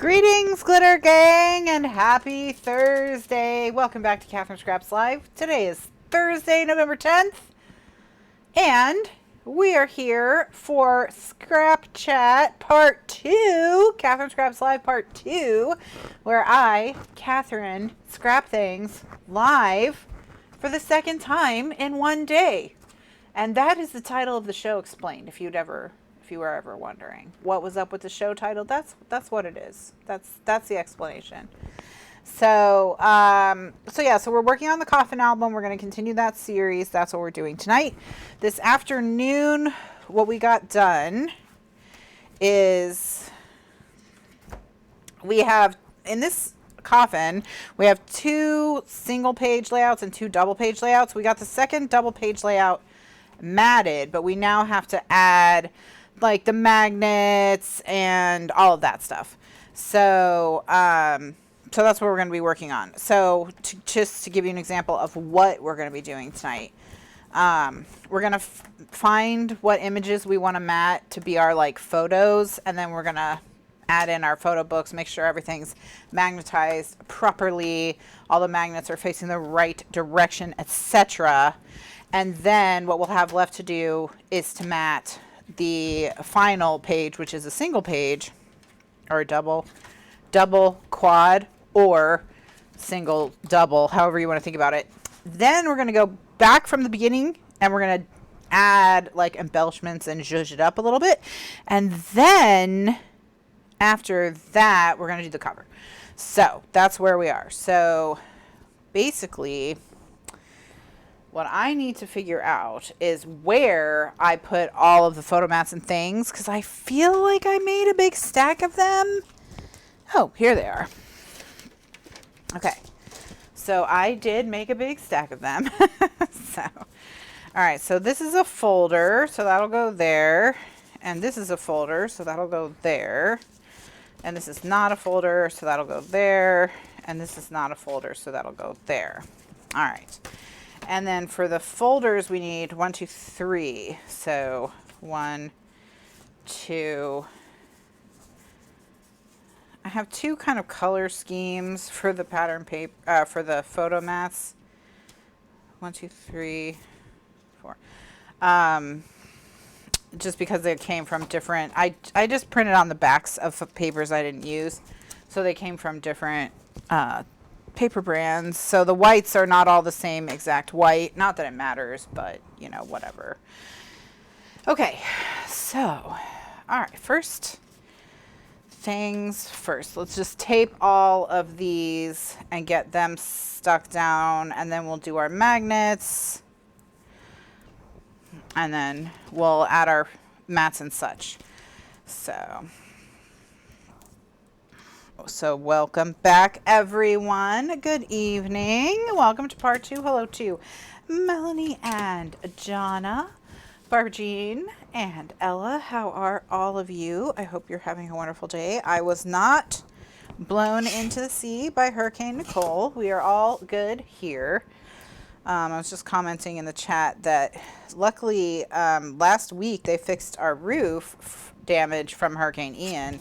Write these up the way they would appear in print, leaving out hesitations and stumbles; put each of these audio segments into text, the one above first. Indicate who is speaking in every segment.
Speaker 1: Greetings, Glitter Gang, and happy Thursday. Welcome back to Kathryn Scraps Live. Today is Thursday, November 10th, and we are here for Scrap Chat Part 2, Kathryn Scraps Live Part 2, where I, Kathryn, scrap things live for the second time in one day. And that is the title of the show explained, if you were ever wondering what was up with the show title. That's what it is. That's the explanation. So so we're working on the Coffin album. We're going to continue that series. That's what we're doing tonight. This afternoon, what we got done is we have, in this Coffin, we have 2 single page layouts and 2 double page layouts. We got the second double page layout matted, but we now have to add like the magnets and all of that stuff. So so that's what we're going to be working on. So just to give you an example of what we're going to be doing tonight, we're going to find what images we want to mat to be our like photos, and then we're going to add in our photo books, make sure everything's magnetized properly, all the magnets are facing the right direction, etc. And then what we'll have left to do is to mat the final page, which is a single page, or a double, quad, or single, double, however you want to think about it. Then we're going to go back from the beginning, and we're going to add like embellishments and zhuzh it up a little bit. And then after that, we're going to do the cover. So that's where we are. So basically, what I need to figure out is where I put all of the photo mats and things, because I feel like I made a big stack of them. Oh, here they are. Okay, so I did make a big stack of them. So, all right, so this is a folder, so that'll go there. And this is a folder, so that'll go there. And this is not a folder, so that'll go there. And this is not a folder, so that'll go there. All right. And then for the folders, we need 1, 2, 3. So 1, 2. I have 2 kind of color schemes for the pattern paper, for the photo mats. 1, 2, 3, 4. Just because they came from different, I just printed on the backs of papers I didn't use, so they came from different paper brands. So the whites are not all the same exact white. Not that it matters, but you know, whatever. Okay, so all right, first things first. Let's just tape all of these and get them stuck down, and then we'll do our magnets, and then we'll add our mats and such. So welcome back, everyone. Good evening. Welcome to part 2. Hello to Melanie and Jonna, Barbara Jean, and Ella. How are all of you? I hope you're having a wonderful day. I was not blown into the sea by Hurricane Nicole. We are all good here. I was just commenting in the chat that luckily last week they fixed our roof damage from Hurricane Ian.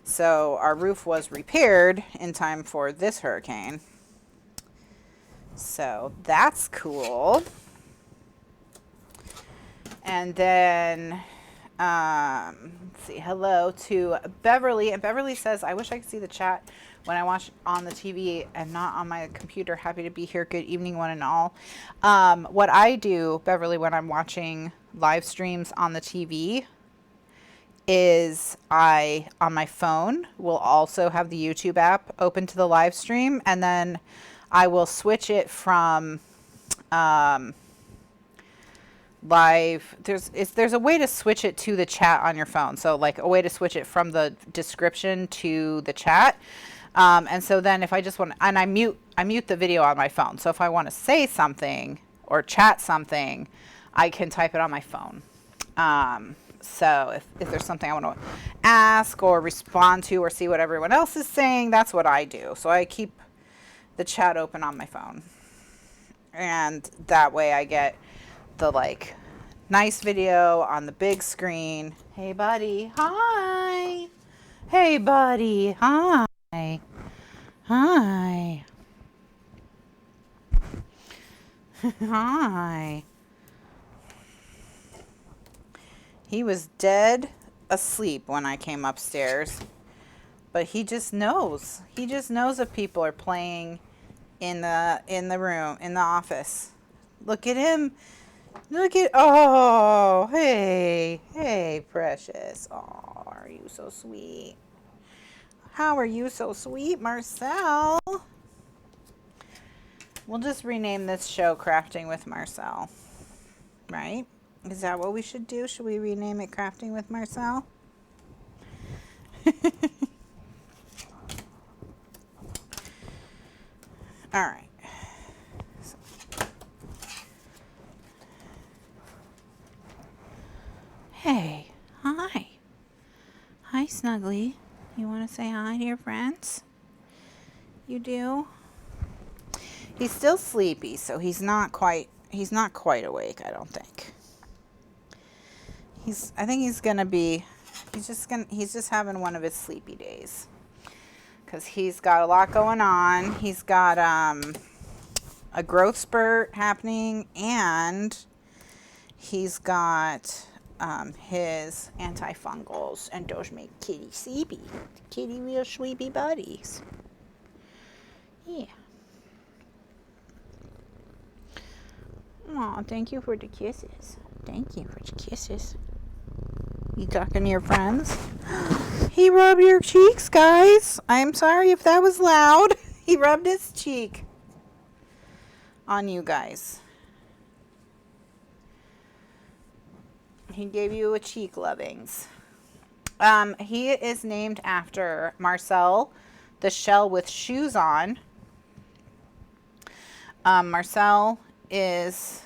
Speaker 1: So our roof was repaired in time for this hurricane. So that's cool. And then, let's see, hello to Beverly. And Beverly says, I wish I could see the chat when I watch on the TV and not on my computer. Happy to be here. Good evening, one and all. What I do, Beverly, when I'm watching live streams on the TV, is I, on my phone, will also have the YouTube app open to the live stream, and then I will switch it from live. There's a way to switch it to the chat on your phone. So like a way to switch it from the description to the chat. And so then if I just want, and I mute the video on my phone. So if I want to say something or chat something, I can type it on my phone. So if there's something I want to ask or respond to or see what everyone else is saying, that's what I do. So I keep the chat open on my phone. And that way I get the like nice video on the big screen. Hey buddy, hi. Hey, buddy. Hi. Hi. Hi. He was dead asleep when I came upstairs, but he just knows. He just knows if people are playing in the room, in the office. Look at him. Look at, oh, hey. Hey, precious. Oh, are you so sweet? How are you so sweet, Marcel? We'll just rename this show Crafting with Marcel, right? Is that what we should do? Should we rename it Crafting with Marcel? All right. Hey, hi. Hi, Snuggly. You want to say hi to your friends? You do? He's still sleepy, so he's not quite awake, I don't think. I think he's just having one of his sleepy days. Cuz he's got a lot going on. He's got a growth spurt happening, and he's got his antifungals, and those make kitty sleepy. Kitty real sleepy buddies. Yeah. Aw, thank you for the kisses. Thank you for the kisses. You talking to your friends? He rubbed your cheeks, guys. I'm sorry if that was loud. He rubbed his cheek on you guys. He gave you a cheek lovings. He is named after Marcel, the shell with shoes on. Marcel is,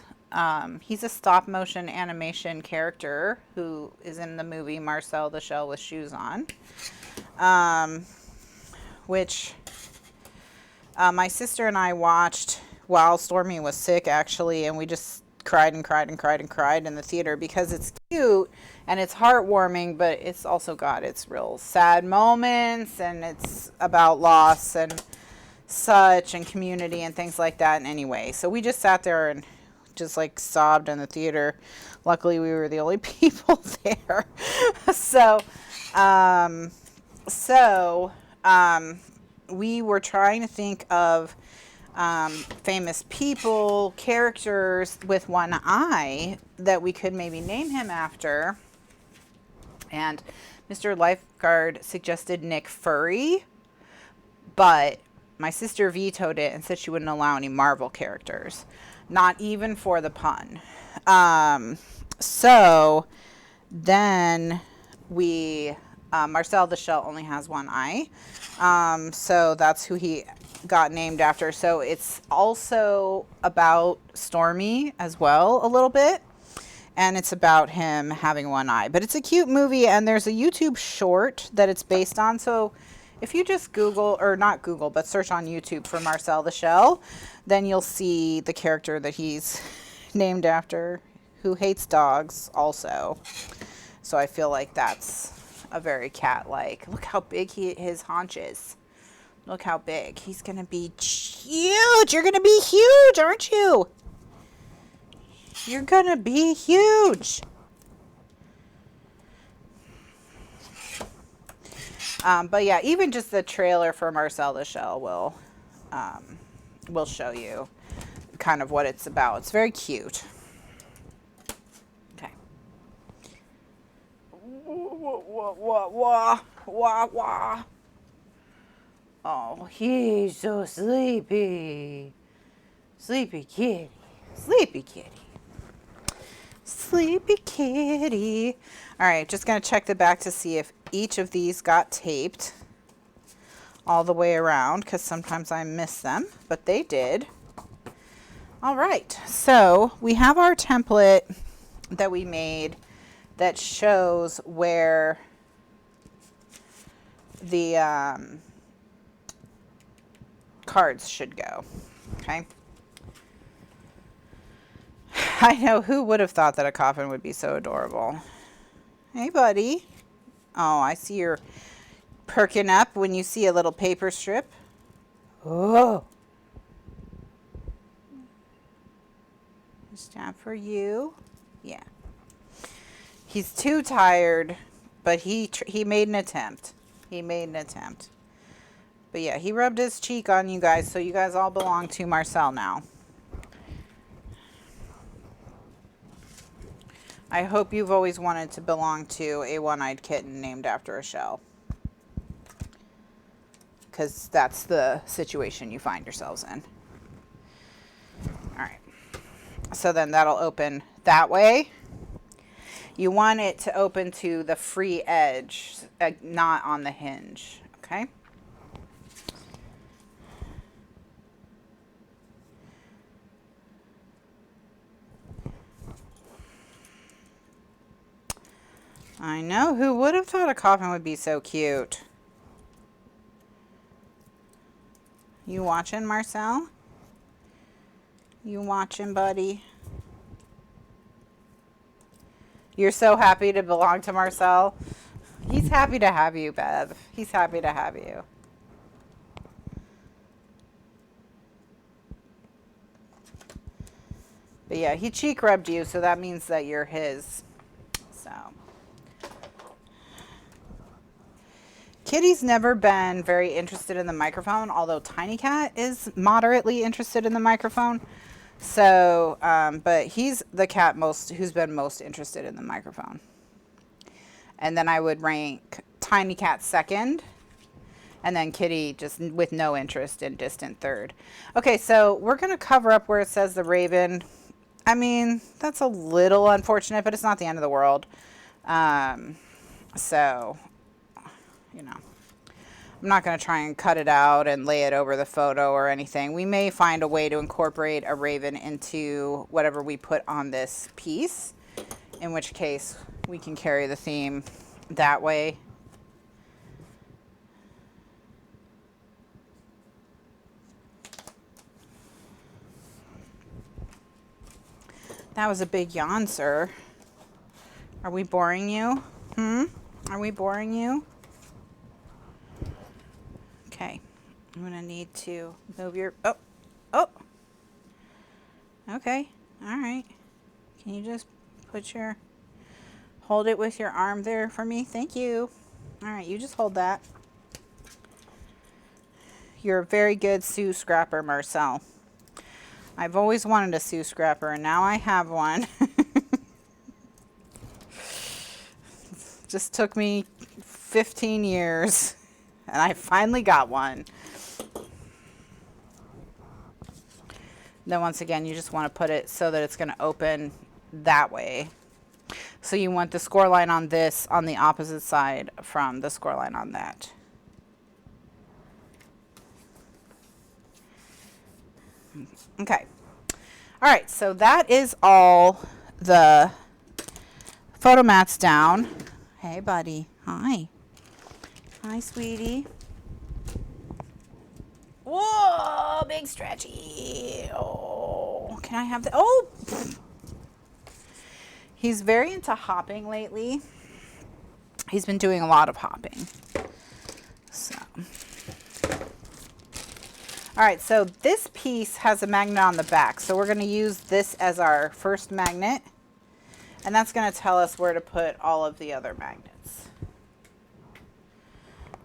Speaker 1: he's a stop motion animation character who is in the movie Marcel, the shell with shoes on. Which my sister and I watched while Stormy was sick, actually, and we just cried and cried and cried and cried in the theater because it's cute and it's heartwarming, but it's also got its real sad moments, and it's about loss and such, and community and things like that. And anyway, so we just sat there and just like sobbed in the theater. Luckily we were the only people there. We were trying to think of famous people, characters with one eye that we could maybe name him after. And Mr. Lifeguard suggested Nick Fury, but my sister vetoed it and said she wouldn't allow any Marvel characters, not even for the pun. So then Marcel the Shell only has one eye. So that's who he got named after. So it's also about Stormy as well, a little bit. And it's about him having one eye. But it's a cute movie, and there's a YouTube short that it's based on. So if you just Google, or not Google, but search on YouTube for Marcel the Shell, then you'll see the character that he's named after, who hates dogs also. So I feel like that's a very cat-like. Look how big his haunch is. Look how big. He's going to be huge. You're going to be huge, aren't you? You're going to be huge. But yeah, even just the trailer for Marcel the Shell will show you kind of what it's about. It's very cute. Okay. Wah. Oh, he's so sleepy. Sleepy kitty. Sleepy kitty. Sleepy kitty. All right, just going to check the back to see if each of these got taped all the way around, because sometimes I miss them, but they did. All right, so we have our template that we made that shows where the cards should go. Okay. I know, who would have thought that a coffin would be so adorable. Hey, buddy. Oh, I see perking up when you see a little paper strip. Oh. This job for you. Yeah. He's too tired, but he made an attempt. He made an attempt. But yeah, he rubbed his cheek on you guys, so you guys all belong to Marcel now. I hope you've always wanted to belong to a one-eyed kitten named after a shell. Because that's the situation you find yourselves in. Alright. So then that'll open that way. You want it to open to the free edge, not on the hinge. Okay? I know. Who would have thought a coffin would be so cute? You watching, Marcel? You watching, buddy? You're so happy to belong to Marcel. He's happy to have you, Bev. He's happy to have you. But yeah, he cheek rubbed you, so that means that you're his. So. Kitty's never been very interested in the microphone, although Tiny Cat is moderately interested in the microphone. So, but he's the cat who's been most interested in the microphone. And then I would rank Tiny Cat second, and then Kitty just with no interest in distant third. Okay, so we're going to cover up where it says the Raven. I mean, that's a little unfortunate, but it's not the end of the world. So, you know, I'm not going to try and cut it out and lay it over the photo or anything. We may find a way to incorporate a raven into whatever we put on this piece, in which case we can carry the theme that way. That was a big yawn, sir. Are we boring you? Are we boring you? Okay. I'm going to need to move your... Oh. Okay. All right. Can you just hold it with your arm there for me? Thank you. All right. You just hold that. You're a very good Sue Scrapper, Marcel. I've always wanted a Sue Scrapper, and now I have one. Just took me 15 years, and I finally got one. Then once again, you just want to put it so that it's going to open that way. So you want the score line on this on the opposite side from the score line on that. Okay. All right, so that is all the photo mats down. Hey, buddy. Hi. Hi, sweetie. Whoa, big stretchy. Oh, can I have the... Oh! He's very into hopping lately. He's been doing a lot of hopping. So... All right, so this piece has a magnet on the back. So we're going to use this as our first magnet. And that's going to tell us where to put all of the other magnets.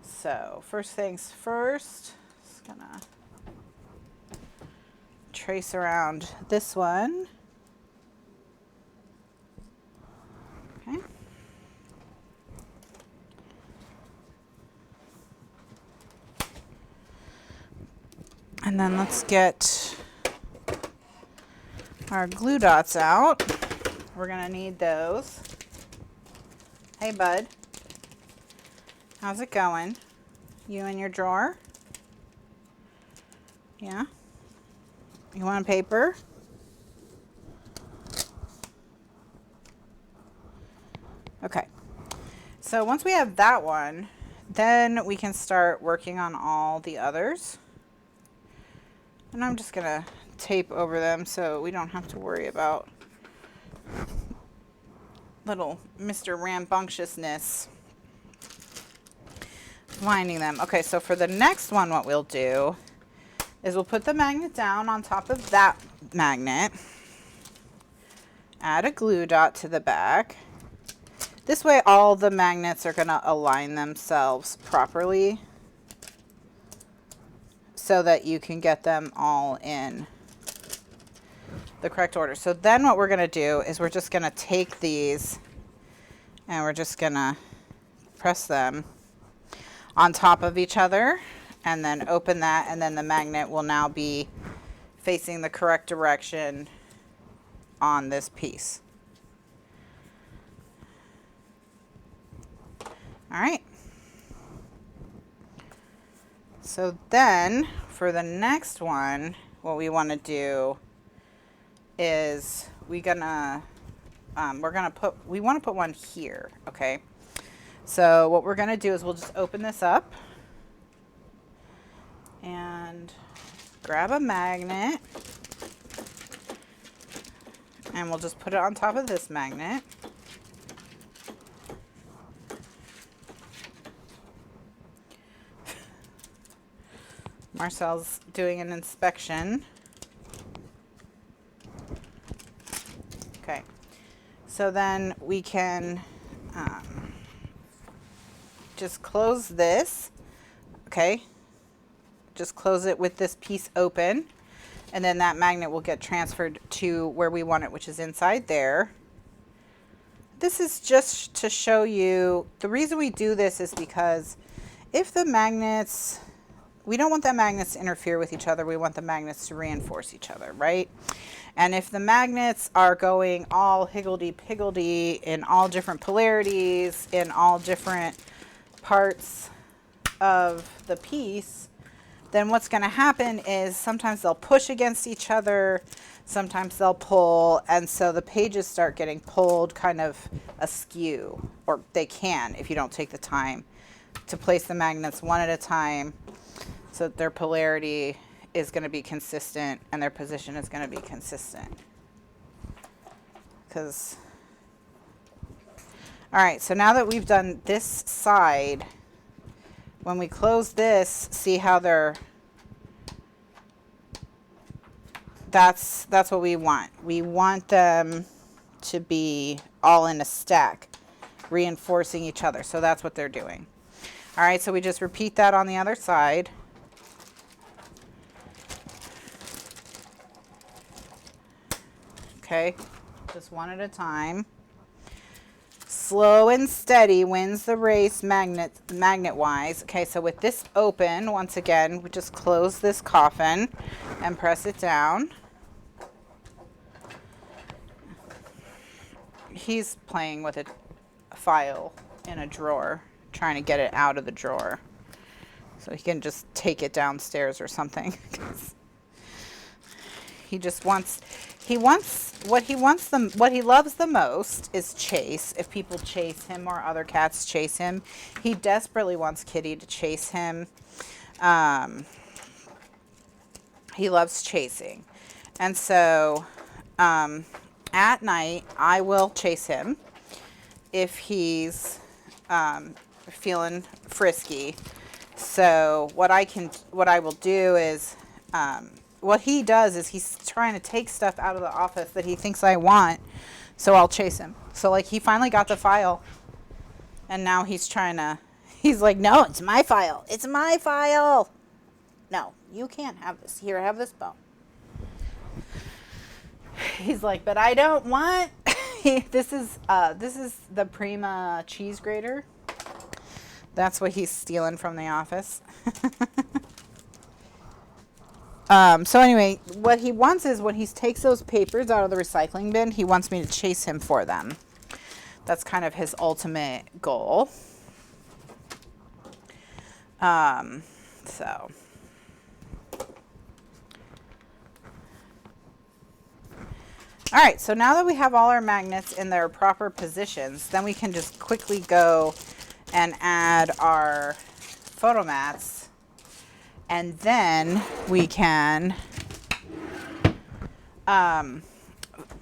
Speaker 1: So first things first, just going to trace around this one. Okay. And then let's get our glue dots out. We're going to need those. Hey, bud. How's it going? You in your drawer? Yeah? You want a paper? Okay. So once we have that one, then we can start working on all the others. And I'm just going to tape over them so we don't have to worry about little Mr. Rambunctiousness winding them. Okay, so for the next one, what we'll do is we'll put the magnet down on top of that magnet, add a glue dot to the back. This way all the magnets are going to align themselves properly so that you can get them all in the correct order. So then what we're going to do is we're just going to take these and we're just going to press them on top of each other and then open that, and then the magnet will now be facing the correct direction on this piece. All right. So then for the next one, what we want to do is we want to put one here. Okay. So what we're going to do is we'll just open this up and grab a magnet, and we'll just put it on top of this magnet. Marcel's doing an inspection. Okay, so then we can just close this. Okay, just close it with this piece open, and then that magnet will get transferred to where we want it, which is inside there. This is just to show you, the reason we do this is because if the magnets, we don't want the magnets to interfere with each other. We want the magnets to reinforce each other, right? And if the magnets are going all higgledy-piggledy in all different polarities, in all different parts of the piece, then what's going to happen is sometimes they'll push against each other, sometimes they'll pull, and so the pages start getting pulled kind of askew, or they can if you don't take the time to place the magnets one at a time so that their polarity is going to be consistent and their position is going to be consistent. Because, all right, so now that we've done this side, when we close this, see how they're, that's what we want. We want them to be all in a stack, reinforcing each other. So that's what they're doing. All right, so we just repeat that on the other side. Okay, just one at a time. Slow and steady wins the race magnet-wise. Okay, so with this open, once again, we just close this coffin and press it down. He's playing with a file in a drawer, trying to get it out of the drawer so he can just take it downstairs or something. He just wants, what he loves the most is chase. If people chase him or other cats chase him, he desperately wants Kitty to chase him. He loves chasing. And so at night, I will chase him if he's feeling frisky. So what I will do is, what he does is he's trying to take stuff out of the office that he thinks I want, so I'll chase him. So like he finally got the file, and now he's like, no, it's my file. It's my file. No, you can't have this. Here, have this bone. He's like, but I don't want, this is the Prima cheese grater. That's what he's stealing from the office. So anyway, what he wants is when he takes those papers out of the recycling bin, he wants me to chase him for them. That's kind of his ultimate goal. So. All right, so now that we have all our magnets in their proper positions, then we can just quickly go and add our photo mats. And then we can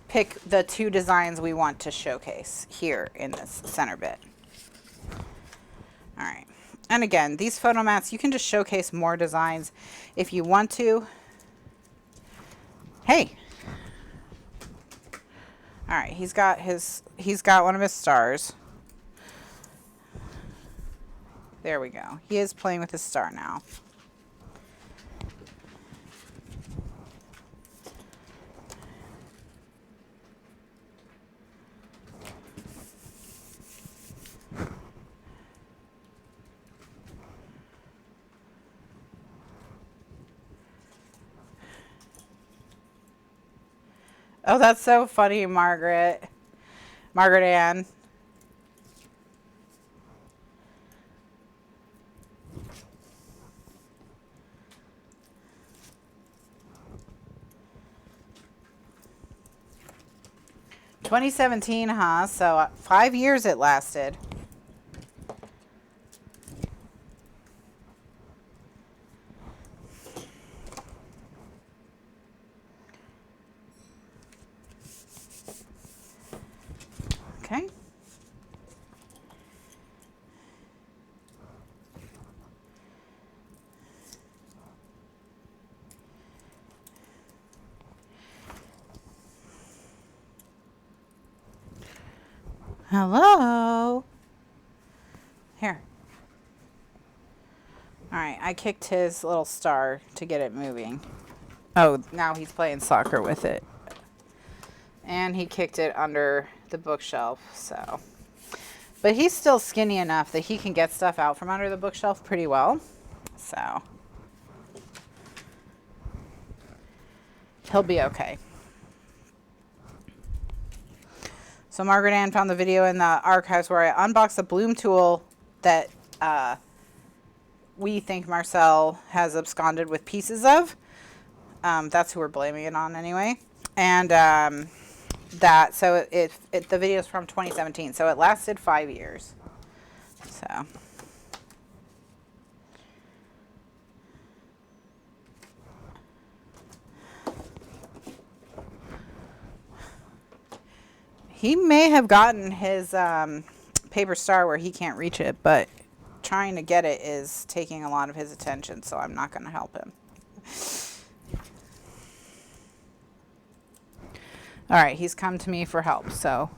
Speaker 1: pick the two designs we want to showcase here in this center bit. All right. And again, these photo mats, you can just showcase more designs if you want to. Hey. All right, he's got one of his stars. There we go. He is playing with his star now. Oh, that's so funny, Margaret. Margaret Ann. $2017, huh? So 5 years it lasted. Okay. Hello. Here. All right, I kicked his little star to get it moving. Oh, now he's playing soccer with it. And he kicked it under the bookshelf, so. But he's still skinny enough that he can get stuff out from under the bookshelf pretty well. So. He'll be okay. So Margaret Ann found the video in the archives where I unboxed the bloom tool that we think Marcel has absconded with pieces of. That's who we're blaming it on anyway. And so the video is from 2017, so it lasted 5 years. So. He may have gotten his paper star where he can't reach it, but trying to get it is taking a lot of his attention, so I'm not going to help him. All right, he's come to me for help, so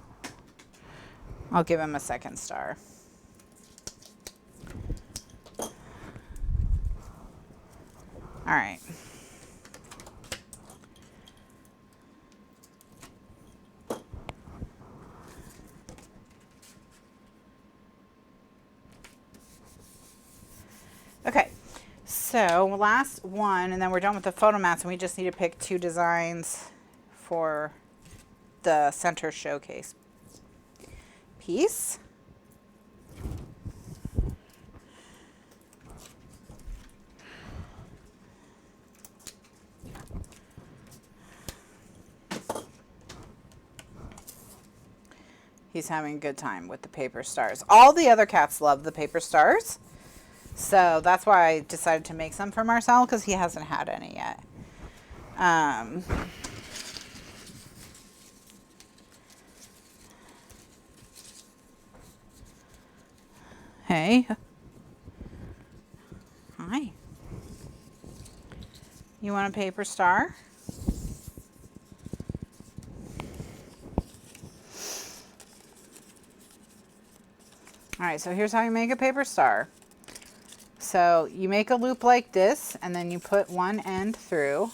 Speaker 1: I'll give him a second star. All right. Okay, so last one, and then we're done with the photo mats, and we just need to pick 2 designs for the center showcase piece. He's having a good time with the paper stars. All the other cats love the paper stars. So that's why I decided to make some for Marcel, because he hasn't had any yet. Hey. Hi. You want a paper star? All right, so here's how you make a paper star. So you make a loop like this, and then you put one end through.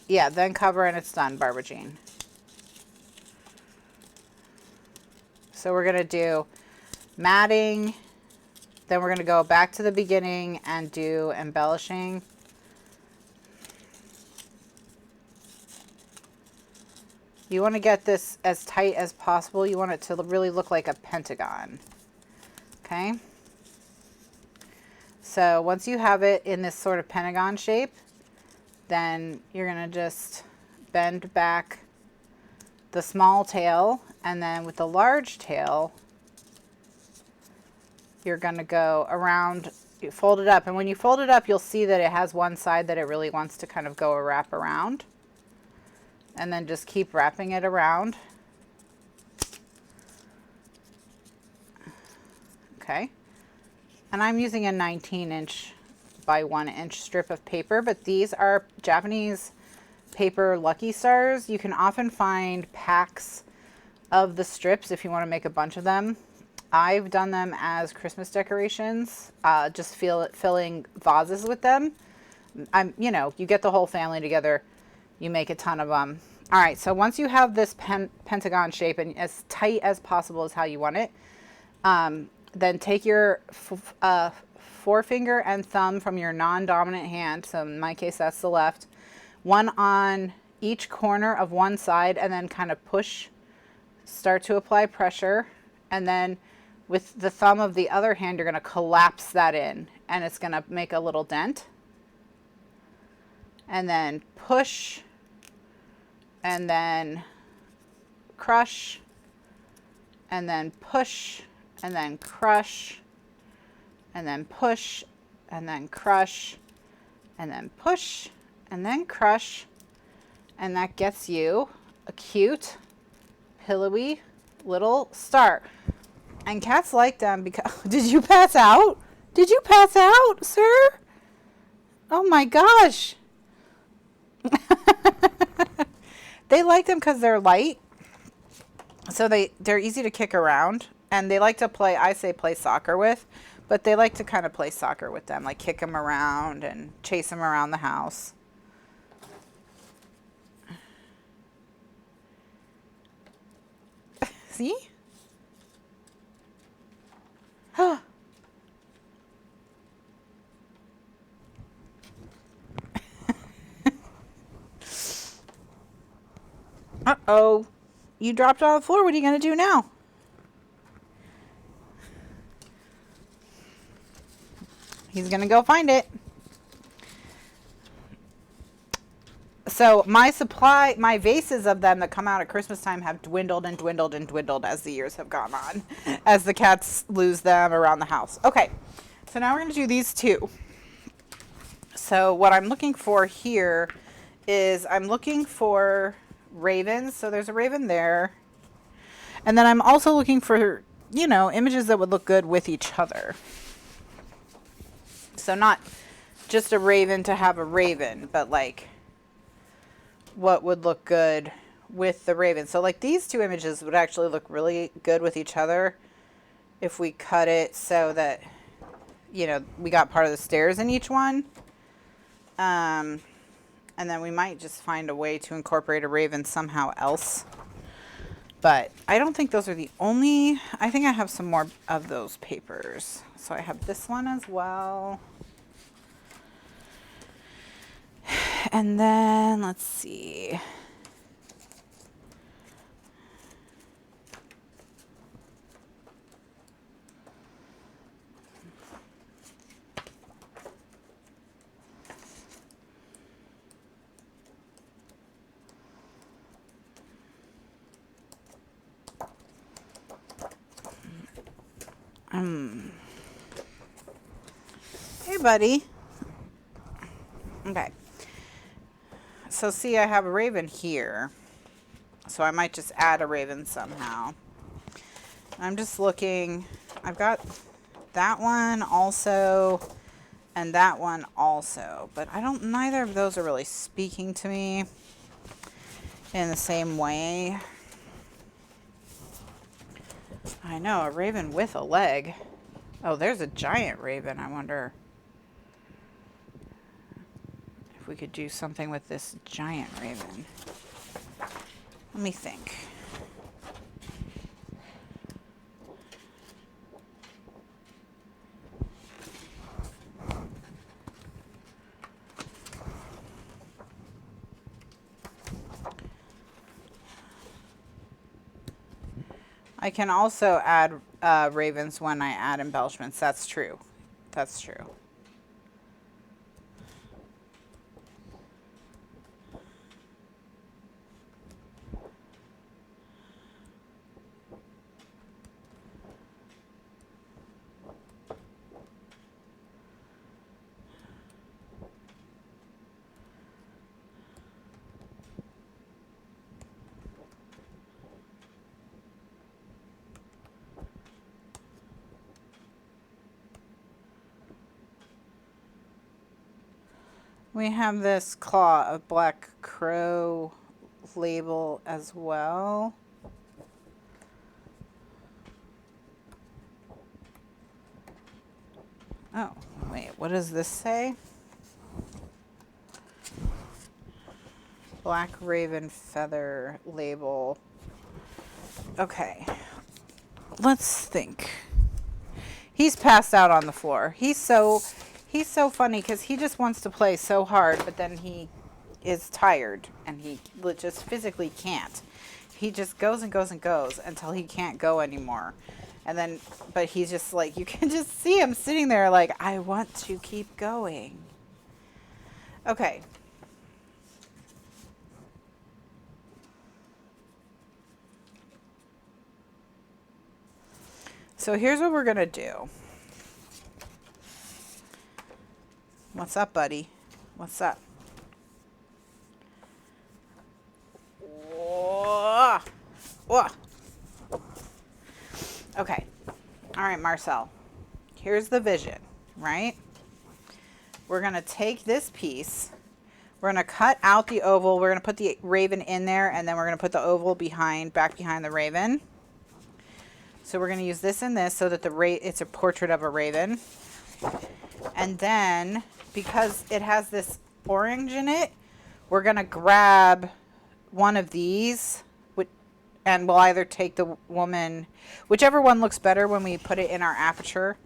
Speaker 1: Yeah, then cover and it's done, Barbara Jean. So we're going to do matting, then we're going to go back to the beginning and do embellishing. You want to get this as tight as possible. You want it to really look like a pentagon. Okay? So once you have it in this sort of pentagon shape, then you're going to just bend back the small tail, and then with the large tail, you're going to go around, you fold it up, and when you fold it up, you'll see that it has one side that it really wants to kind of go a wrap around. and then just keep wrapping it around. Okay. And I'm using a 19-inch by 1-inch strip of paper, but these are Japanese paper Lucky Stars. You can often find packs of the strips if you want to make a bunch of them. I've done them as Christmas decorations, just filling vases with them. You know, you get the whole family together, you make a ton of them. All right, so once you have this pentagon shape, and as tight as possible is how you want it, then take your forefinger and thumb from your non-dominant hand, so in my case that's the left, one on each corner of one side, and then kind of push, start to apply pressure, and then with the thumb of the other hand you're going to collapse that in, and it's going to make a little dent, and then push, and then crush, and then push, and then crush, and then push, and then crush, and then push, and then crush, and that gets you a cute, pillowy little star. And cats like them because... Did you pass out? Did you pass out, sir? Oh my gosh. They like them because they're light. So they're easy to kick around. And they like to play, I say play soccer with. But they like to kind of play soccer with them. Like kick them around and chase them around the house. See? Uh-oh. You dropped it on the floor. What are you going to do now? He's going to go find it. So my vases of them that come out at Christmas time have dwindled and dwindled and dwindled as the years have gone on, as the cats lose them around the house. Okay, so now we're going to do these two. So what I'm looking for here is I'm looking for ravens. So there's a raven there. And then I'm also looking for, you know, images that would look good with each other. So not just a raven to have a raven, but like what would look good with the raven. So like these two images would actually look really good with each other if we cut it so that, you know, we got part of the stairs in each one. And then we might just find a way to incorporate a raven somehow else. But I don't think those are the only, I think I have some more of those papers. So I have this one as well. And then let's see. Hey, buddy. Okay. So see, I have a raven here. So I might just add a raven somehow. I'm just looking. I've got that one also and that one also. But neither of those are really speaking to me in the same way. I know, a raven with a leg. Oh, there's a giant raven. I wonder if we could do something with this giant raven. Let me think. I can also add ravens when I add embellishments. That's true. That's true. We have this Claw of Black Crow label as well. Oh, wait, what does this say? Black Raven Feather label. Okay, let's think. He's passed out on the floor. He's so funny because he just wants to play so hard, but then he is tired and he just physically can't. He just goes and goes and goes until he can't go anymore. And then, but he's just like, you can just see him sitting there like, I want to keep going. Okay. So here's what we're going to do. What's up, buddy? What's up? Whoa. Whoa. Okay. All right, Marcel. Here's the vision, right? We're going to take this piece. We're going to cut out the oval. We're going to put the raven in there, and then we're going to put the oval back behind the raven. So we're going to use this and this so that it's a portrait of a raven. And then, because it has this orange in it, we're going to grab one of these, and we'll either take the woman, whichever one looks better when we put it in our aperture,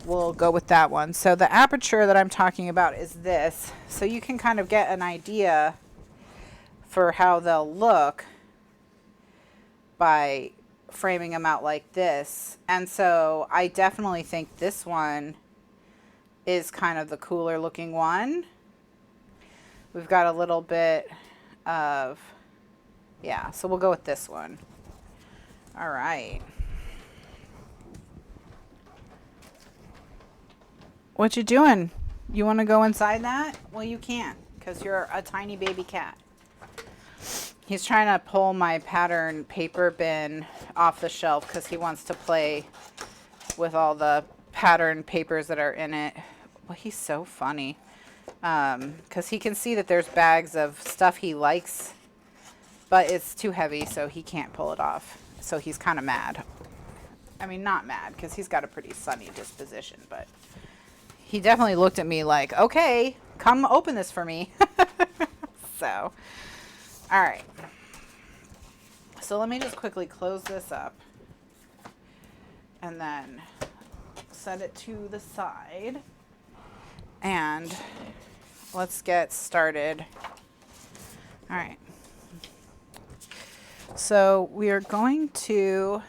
Speaker 1: we'll go with that one. So the aperture that I'm talking about is this. So you can kind of get an idea for how they'll look by framing them out like this. And so I definitely think this one is kind of the cooler looking one. We've got a little bit of, yeah, so we'll go with this one. All right. What you doing? You want to go inside that? Well, you can't because you're a tiny baby cat. He's trying to pull my pattern paper bin off the shelf because he wants to play with all the pattern papers that are in it. Well, he's so funny because he can see that there's bags of stuff he likes, but it's too heavy, so he can't pull it off. So he's kind of mad. I mean, not mad because he's got a pretty sunny disposition, but he definitely looked at me like, okay, come open this for me. So, all right. So let me just quickly close this up and then set it to the side. And let's get started. All right. So we are going to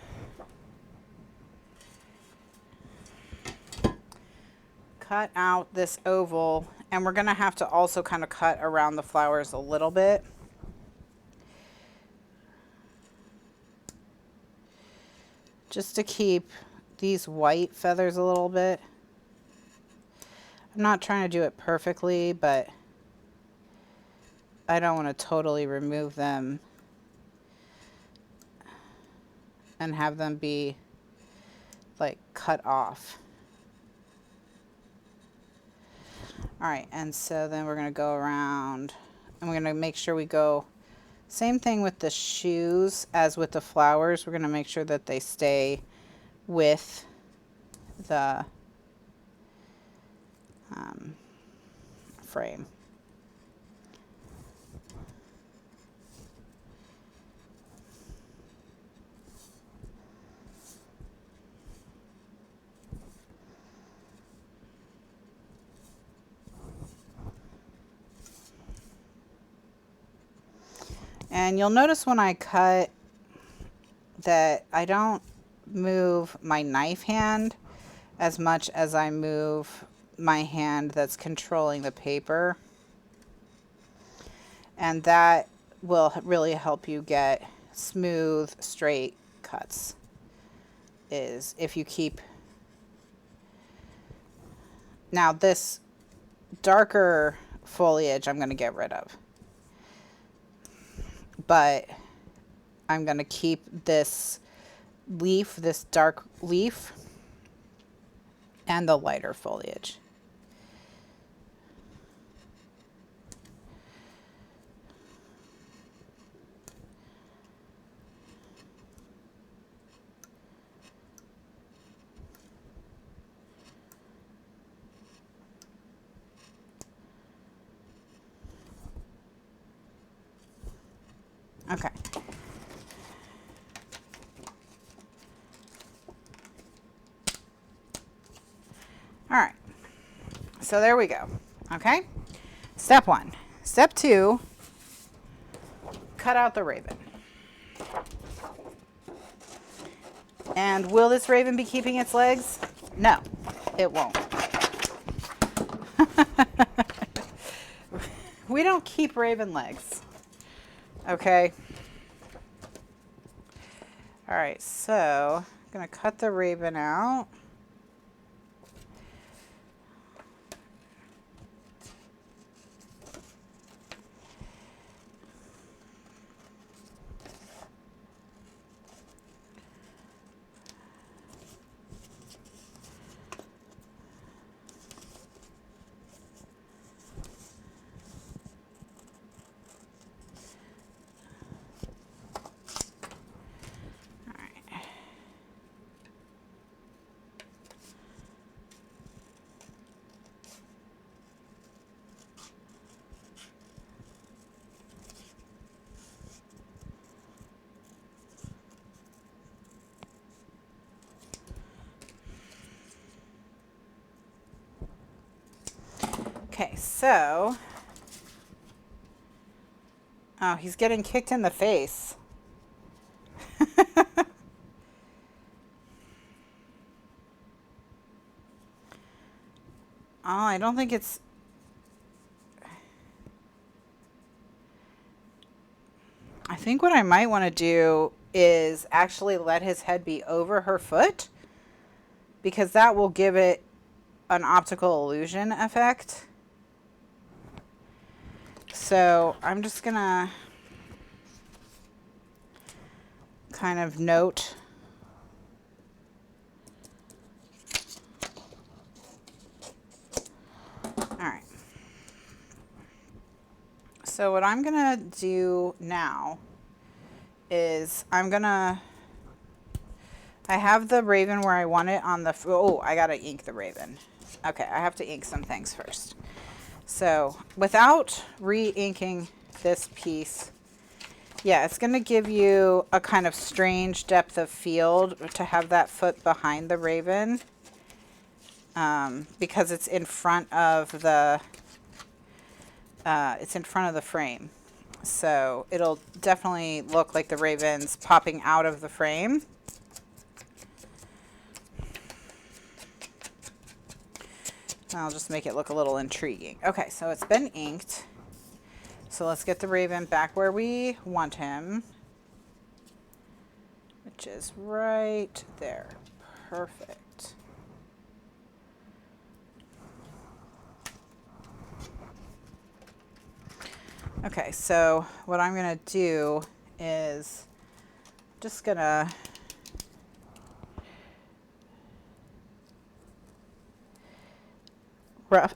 Speaker 1: cut out this oval, and we're going to have to also kind of cut around the flowers a little bit. Just to keep these white feathers a little bit. I'm not trying to do it perfectly, but I don't want to totally remove them and have them be like cut off. All right, and so then we're going to go around and we're going to make sure we go same thing with the shoes as with the flowers. We're going to make sure that they stay with the frame. And you'll notice when I cut that I don't move my knife hand as much as I move my hand that's controlling the paper. And that will really help you get smooth, straight cuts, is if you keep. Now this darker foliage I'm going to get rid of. But I'm going to keep this leaf, this dark leaf, and the lighter foliage. Okay. All right. So there we go. Okay. Step 1. Step 2, cut out the raven. And will this raven be keeping its legs? No, it won't. We don't keep raven legs. Okay. All right, so I'm going to cut the raven out. Okay, so, oh, he's getting kicked in the face. Oh, I don't think it's, I think what I might want to do is actually let his head be over her foot, because that will give it an optical illusion effect. So I'm just gonna kind of note Alright. So what I'm gonna do now is I have the raven where I want it on the, oh, I gotta ink the raven. Okay, I have to ink some things first. So without re-inking this piece, yeah, it's going to give you a kind of strange depth of field to have that foot behind the raven, because it's in front of the frame. So it'll definitely look like the raven's popping out of the frame. I'll just make it look a little intriguing. Okay, so it's been inked. So let's get the raven back where we want him, which is right there. Perfect. Okay, so what I'm going to do is just going to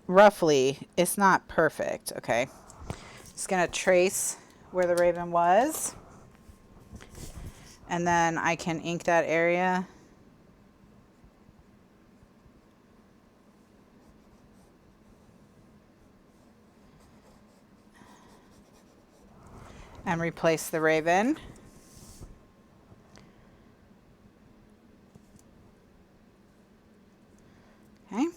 Speaker 1: roughly, it's not perfect, okay? Just going to trace where the raven was, and then I can ink that area. And replace the raven. Okay.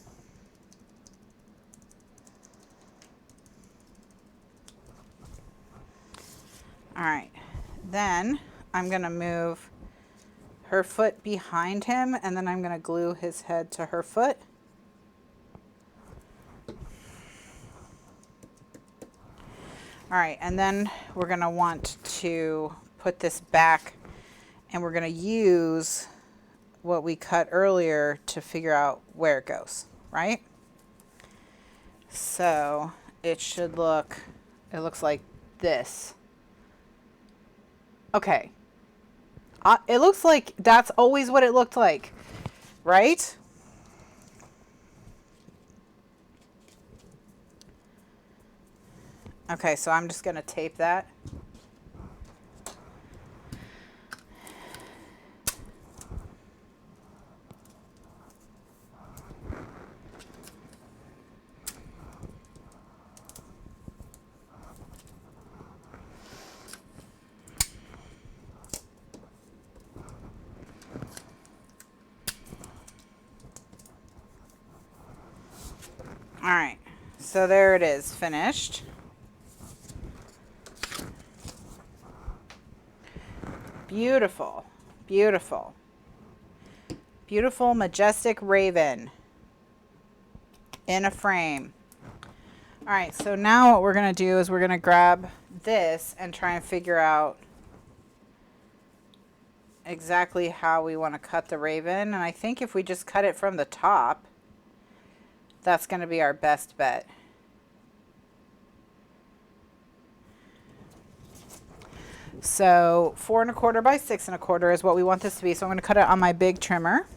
Speaker 1: All right, then I'm going to move her foot behind him, and then I'm going to glue his head to her foot. All right, and then we're going to want to put this back, and we're going to use what we cut earlier to figure out where it goes, right? So it should look, it looks like this. Okay. It looks like that's always what it looked like, right? Okay, so I'm just going to tape that. All right, so there it is, finished. Beautiful, beautiful, beautiful, majestic raven in a frame. All right, so now what we're gonna do is we're gonna grab this and try and figure out exactly how we want to cut the raven. And I think if we just cut it from the top, that's gonna be our best bet. So 4 1/4 by 6 1/4 is what we want this to be. So I'm going to cut it on my big trimmer.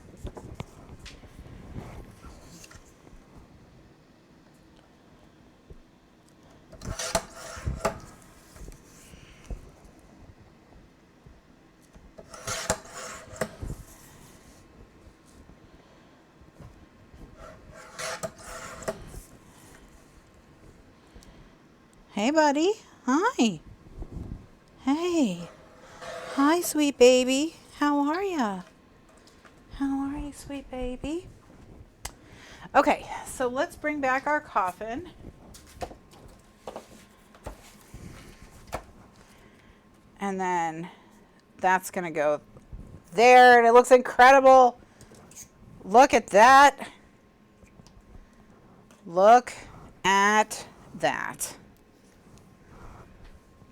Speaker 1: Hey, buddy. Hi. Hey. Hi, sweet baby. How are ya? How are you, sweet baby? Okay, so let's bring back our coffin. And then that's going to go there, and it looks incredible. Look at that. Look at that.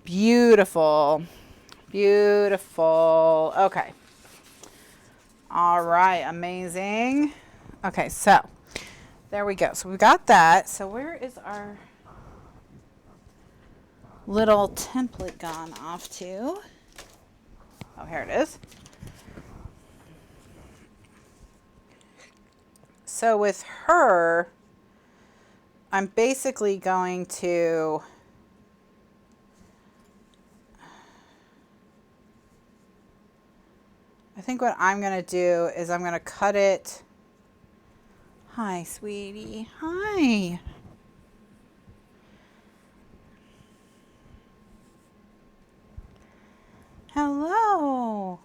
Speaker 1: Beautiful. Beautiful. Okay. All right. Amazing. Okay. So there we go. So we've got that. So where is our little template gone off to? Oh, here it is. So with her, I'm basically going to I think what I'm going to do is I'm going to cut it. Hi, sweetie. Hi. Hello.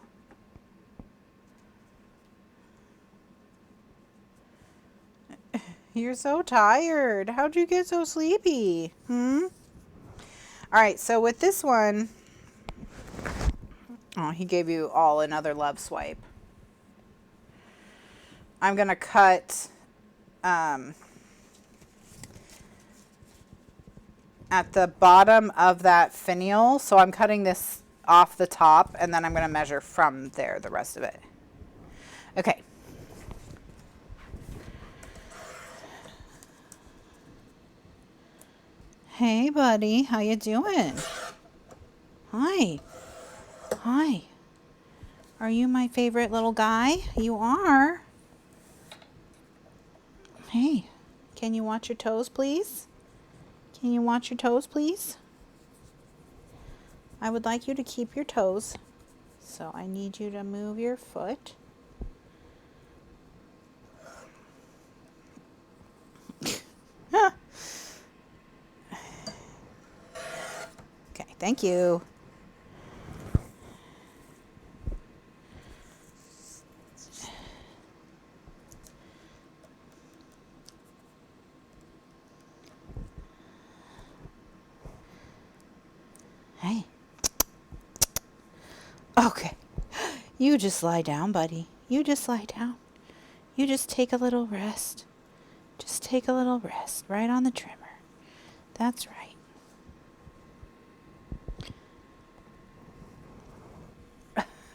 Speaker 1: You're so tired. How'd you get so sleepy? All right, so with this one, oh, he gave you all another love swipe. I'm going to cut at the bottom of that finial. So I'm cutting this off the top, and then I'm going to measure from there the rest of it. Okay. Hey, buddy. How you doing? Hi. Hi. Are you my favorite little guy? You are. Hey, can you watch your toes, please? Can you watch your toes, please? I would like you to keep your toes. So I need you to move your foot. Okay, thank you. Hey. Okay. You just lie down, buddy. You just lie down. You just take a little rest. Just take a little rest right on the trimmer. That's right.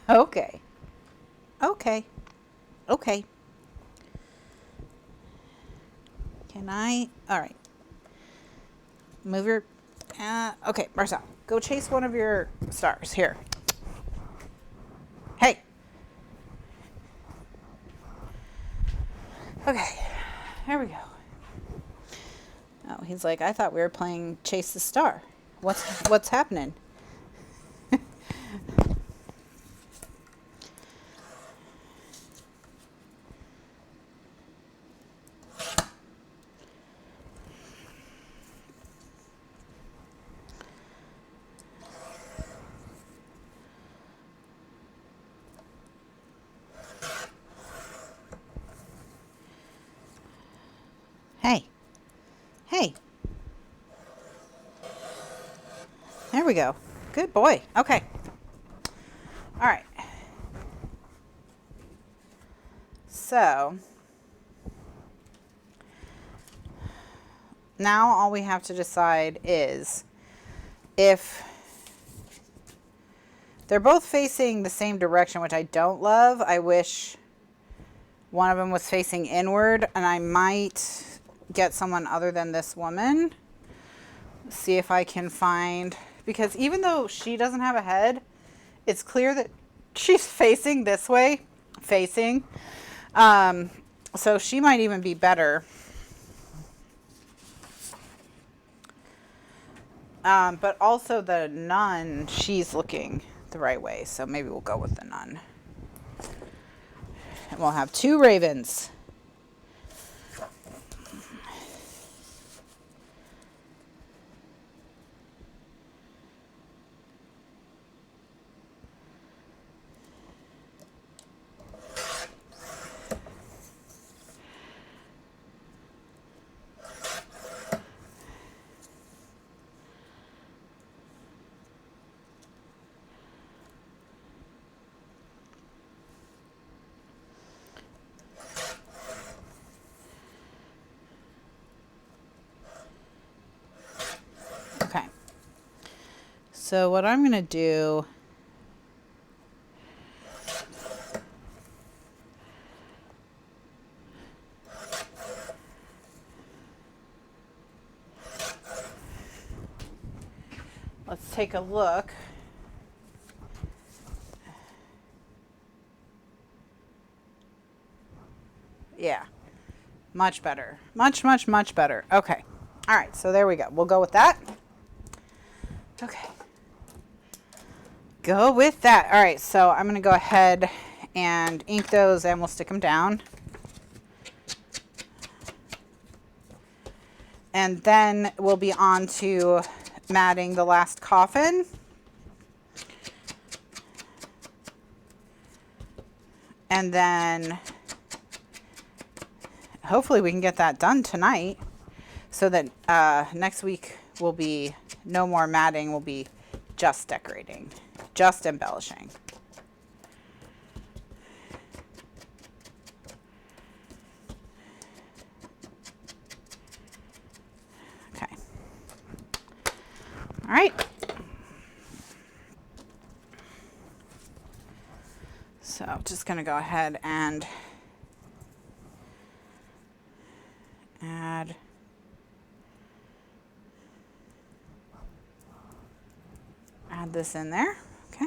Speaker 1: Okay. Okay. Okay. Can I? All right. Move your... okay, Marcel. Go chase one of your stars. Here. Hey. Okay. There we go. Oh, he's like, I thought we were playing Chase the Star. What's happening? Hey. Hey. There we go. Good boy. Okay. All right. So now all we have to decide is if they're both facing the same direction, which I don't love. I wish one of them was facing inward, and I might get someone other than this woman. See if I can find, because even though she doesn't have a head, it's clear that she's facing this way, so she might even be better. But also the nun, she's looking the right way, so maybe we'll go with the nun. And we'll have 2 ravens. Okay. So what I'm going to do, let's take a look. Yeah, much better. Much, much, much better. Okay. All right, so there we go. We'll go with that. Okay. Go with that. All right, so I'm going to go ahead and ink those, and we'll stick them down. And then we'll be on to matting the last coffin. And then hopefully we can get that done tonight, so that next week will be no more matting, will be just decorating, just embellishing. Okay. All right. So just going to go ahead and add this in there. Okay.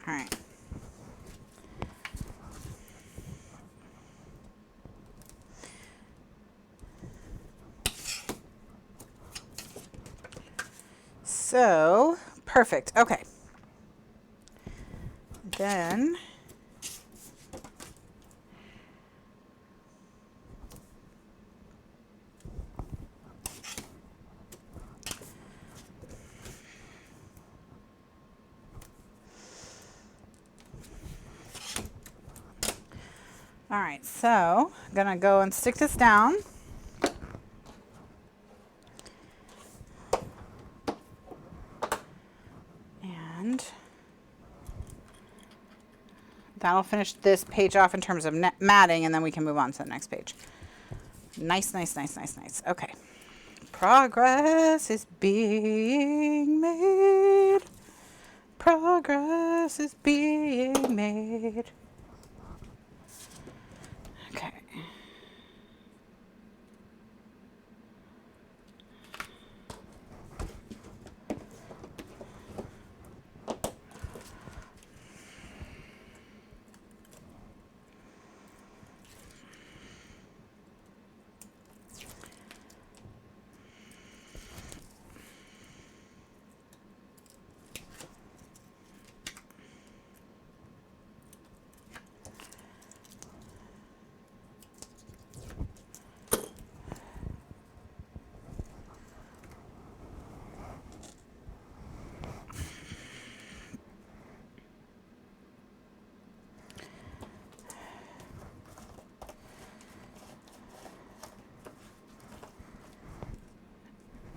Speaker 1: All right. So, perfect. Okay. Then all right, so I'm going to go and stick this down. And that'll finish this page off in terms of matting, and then we can move on to the next page. Nice, nice, nice, nice, nice. Okay. Progress is being made. Progress is being made. Okay.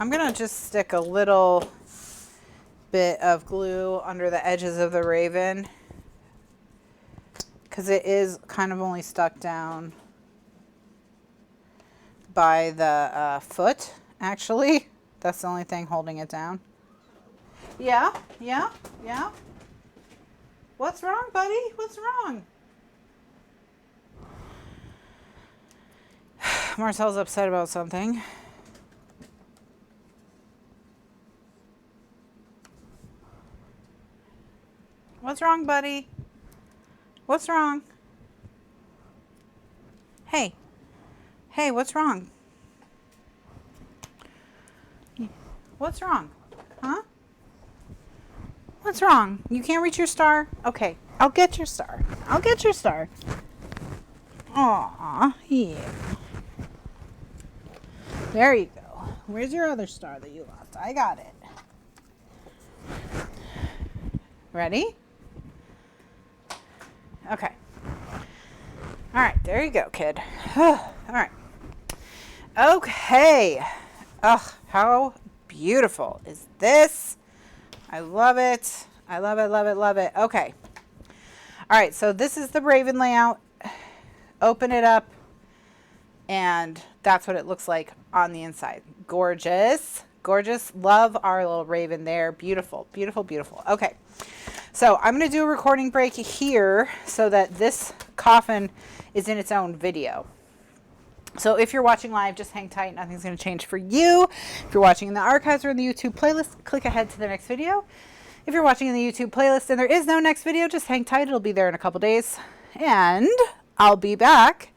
Speaker 1: I'm going to just stick a little bit of glue under the edges of the Raven because it is kind of only stuck down by the foot, actually. That's the only thing holding it down. Yeah. What's wrong, buddy? What's wrong? Marcel's upset about something. What's wrong, buddy? What's wrong? Hey. Hey, what's wrong? What's wrong? Huh? What's wrong? You can't reach your star? Okay, I'll get your star. I'll get your star. Aw, yeah. There you go. Where's your other star that you lost? I got it. Ready? Okay. All right, there you go, kid. All right. Okay. Ugh, how beautiful is this? I love it. I love it, love it, love it. Okay. All right, so this is the Raven layout. Open it up, and that's what it looks like on the inside. Gorgeous. Gorgeous. Love our little Raven there. Beautiful, beautiful, beautiful. Okay. So I'm going to do a recording break here so that this coffin is in its own video. So if you're watching live, just hang tight. Nothing's going to change for you. If you're watching in the archives or in the YouTube playlist, click ahead to the next video. If you're watching in the YouTube playlist and there is no next video, just hang tight. It'll be there in a couple days. And I'll be back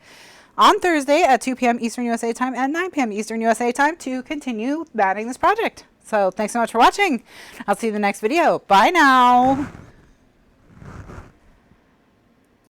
Speaker 1: on Thursday at 2 p.m. Eastern USA time and 9 p.m. Eastern USA time to continue batting this project. So thanks so much for watching. I'll see you in the next video. Bye now.